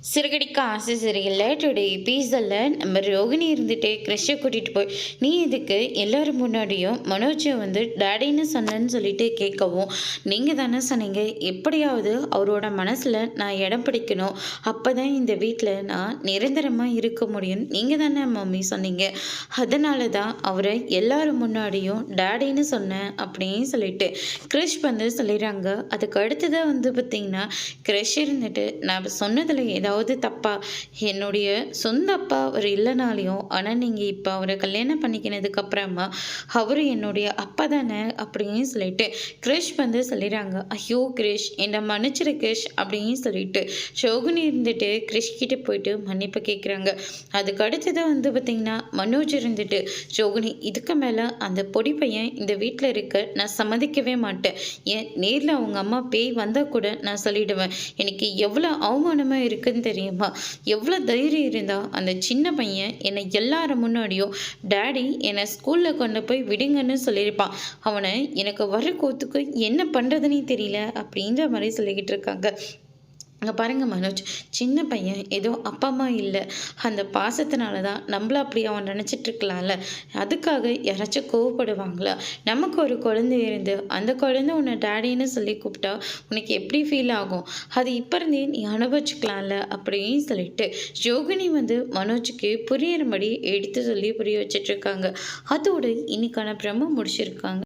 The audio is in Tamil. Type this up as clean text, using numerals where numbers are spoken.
சிறகடிக்க ஆசை சரியில்லை டுடே எபிசோடில் நம்ம ரோகிணி இருந்துட்டு கிறிஷை கூட்டிகிட்டு போய் நீ இதுக்கு எல்லோரும் முன்னாடியும் மனோஜை வந்து டேடின்னு சொன்னேன்னு சொல்லிட்டு கேட்கவும் நீங்கள் தானே சொன்னீங்க எப்படியாவது அவரோட மனசில் நான் இடம் பிடிக்கணும் அப்போ தான் இந்த வீட்டில் நான் நிரந்தரமாக இருக்க முடியும் நீங்கள் தானே மம்மி சொன்னீங்க அதனால தான் அவரை எல்லாரும் முன்னாடியும் டேடின்னு சொன்னேன் அப்படின்னு சொல்லிட்டு கிறிஷ் வந்து சொல்லிடுறாங்க. அதுக்கு அடுத்ததாக வந்து பார்த்திங்கன்னா கிறிஷ் இருந்துட்டு நான் சொன்னதில் ஏதாவது தப்பா என்னுடைய சொந்த அப்பா அவர் இல்லைனாலையும் ஆனால் நீங்கள் இப்போ அவரை கல்யாணம் பண்ணிக்கினதுக்கு அப்புறமா அவர் என்னுடைய அப்பா தானே அப்படின்னு சொல்லிட்டு கிரிஷ் வந்து சொல்லிடுறாங்க. ஐயோ கிரிஷ் என்னை மன்னிச்சிரு கிரிஷ் அப்படின்னு சொல்லிட்டு ஷோகுனி இருந்துட்டு கிரிஷ் கிட்ட போயிட்டு மன்னிப்பு கேட்குறாங்க. அதுக்கு அடுத்ததான் வந்து பார்த்திங்கன்னா மனோஜ் இருந்துட்டு ஷோகுனி இதுக்கு மேலே அந்த பொடி பையன் இந்த வீட்டில் இருக்க நான் சம்மதிக்கவே மாட்டேன். ஏன் நேரில் அவங்க அம்மா பேய் வந்தால் கூட நான் சொல்லிடுவேன். எனக்கு எவ்வளோ அவமானமாக இருக்குன்னு தெரியுமா? எவ்வளோ தைரியம் இருந்தால் அந்த சின்ன பையன் என்னை எல்லாரும் முன்னாடியும் டேடி என்னை ஸ்கூலில் கொண்டு போய் விடுங்கன்னு சொல்லியிருப்பான். அவனை எனக்கு வர கோத்துக்கு என்ன பண்ணுறதுனே தெரியல அப்படின்ற மாதிரி சொல்லிக்கிட்டு இருக்காங்க. அங்கே பாருங்கள் மனோஜ், சின்ன பையன் ஏதோ அப்பா அம்மா இல்லை அந்த பாசத்தினால தான் நம்மள அப்படி அவன் நினச்சிட்ருக்கலாம்ல. அதுக்காக யாராச்சும் கோவப்படுவாங்களா? நமக்கு ஒரு குழந்தை இருந்து அந்த குழந்தை உன்னை டேடின்னு சொல்லி கூப்பிட்டா உனக்கு எப்படி ஃபீல் ஆகும்? அது இப்போ இருந்தே நீ அனுபவிச்சுக்கலாம்ல அப்படின்னு சொல்லிட்டு யோகினி வந்து மனோஜுக்கு புரியிறபடி எடுத்து சொல்லி புரிய வச்சிட்ருக்காங்க. அதோடு இன்னைக்கான பிரம்ம முடிச்சிருக்காங்க.